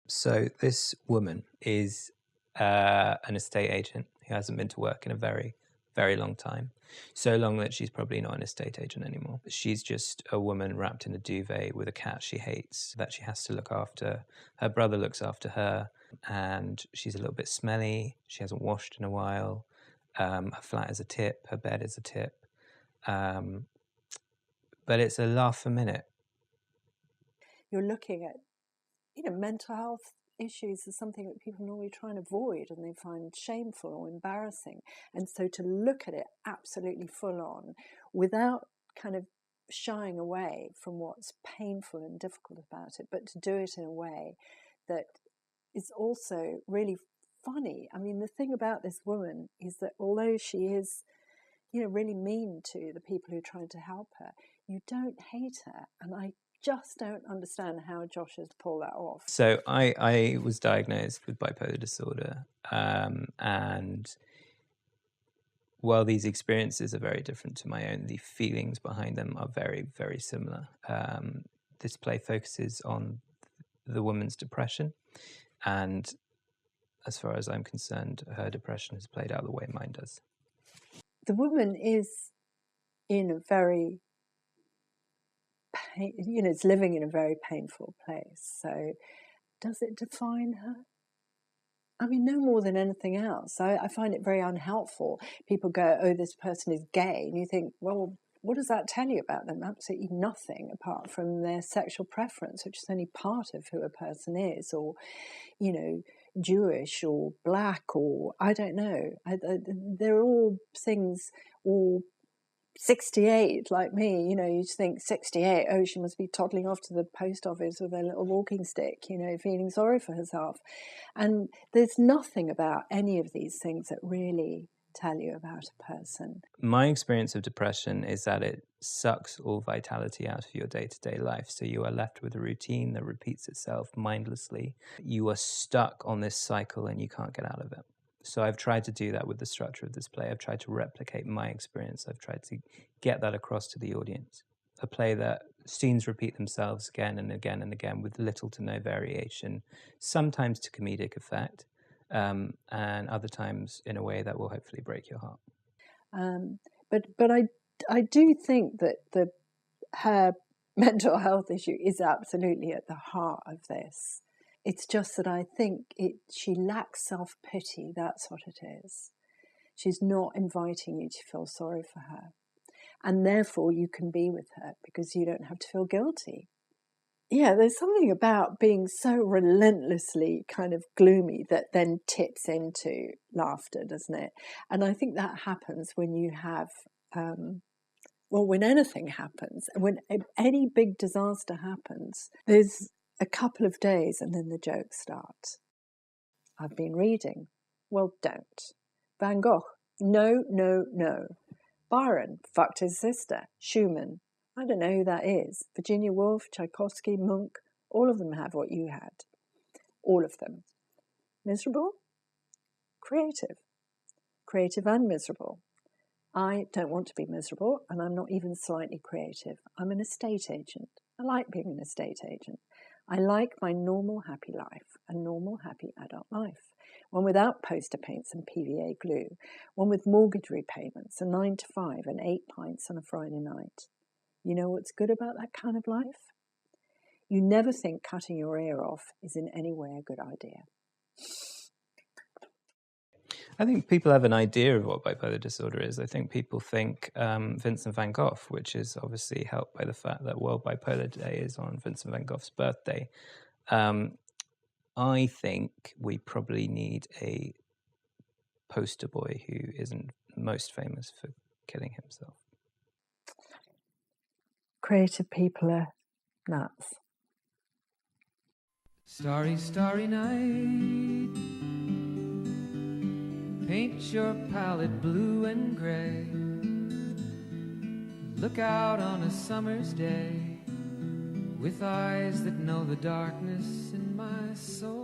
So this woman is an estate agent who hasn't been to work in a very, very long time. So long that she's probably not an estate agent anymore. She's just a woman wrapped in a duvet with a cat she hates that she has to look after. Her brother looks after her, and she's a little bit smelly. She hasn't washed in a while. Her flat is a tip. Her bed is a tip. But it's a laugh a minute. You're looking at, mental health issues is something that people normally try and avoid and they find shameful or embarrassing. And so to look at it absolutely full on without kind of shying away from what's painful and difficult about it, but to do it in a way that is also really funny. I mean, the thing about this woman is that although she is, really mean to the people who are trying to help her, you don't hate her. And I just don't understand how Josh has pulled that off. So I was diagnosed with bipolar disorder, and while these experiences are very different to my own, the feelings behind them are very, very similar. This play focuses on the woman's depression, and as far as I'm concerned, her depression has played out the way mine does. The woman is in a very it's living in a very painful place. So does it define her? I mean, no more than anything else. I find it very unhelpful. People go, oh, this person is gay. And you think, well, what does that tell you about them? Absolutely nothing apart from their sexual preference, which is only part of who a person is, or, Jewish or black, or I don't know. They're all things, all 68 like me, you just think 68, oh, she must be toddling off to the post office with a little walking stick, feeling sorry for herself. And there's nothing about any of these things that really tell you about a person. My experience of depression is that it sucks all vitality out of your day-to-day life. So you are left with a routine that repeats itself mindlessly. You are stuck on this cycle and you can't get out of it. So I've tried to do that with the structure of this play. I've tried to replicate my experience. I've tried to get that across to the audience. A play that scenes repeat themselves again and again and again with little to no variation, sometimes to comedic effect, and other times in a way that will hopefully break your heart. But I do think that her mental health issue is absolutely at the heart of this. It's just that I think she lacks self-pity, that's what it is. She's not inviting you to feel sorry for her. And therefore you can be with her because you don't have to feel guilty. Yeah, there's something about being so relentlessly kind of gloomy that then tips into laughter, doesn't it? And I think that happens when you have, when anything happens, when any big disaster happens, there's a couple of days and then the jokes start. I've been reading. Well, don't. Van Gogh. No, no, no. Byron fucked his sister. Schumann. I don't know who that is. Virginia Woolf, Tchaikovsky, Munch. All of them have what you had. All of them. Miserable? Creative. Creative and miserable. I don't want to be miserable, and I'm not even slightly creative. I'm an estate agent. I like being an estate agent. I like my normal happy life, a normal happy adult life. One without poster paints and PVA glue. One with mortgage repayments, a 9 to 5 and 8 pints on a Friday night. You know what's good about that kind of life? You never think cutting your ear off is in any way a good idea. I think people have an idea of what bipolar disorder is. I think people think Vincent van Gogh, which is obviously helped by the fact that World Bipolar Day is on Vincent van Gogh's birthday. I think we probably need a poster boy who isn't most famous for killing himself. Creative people are nuts. Starry, starry night. Paint your palette blue and gray. Look out on a summer's day with eyes that know the darkness in my soul.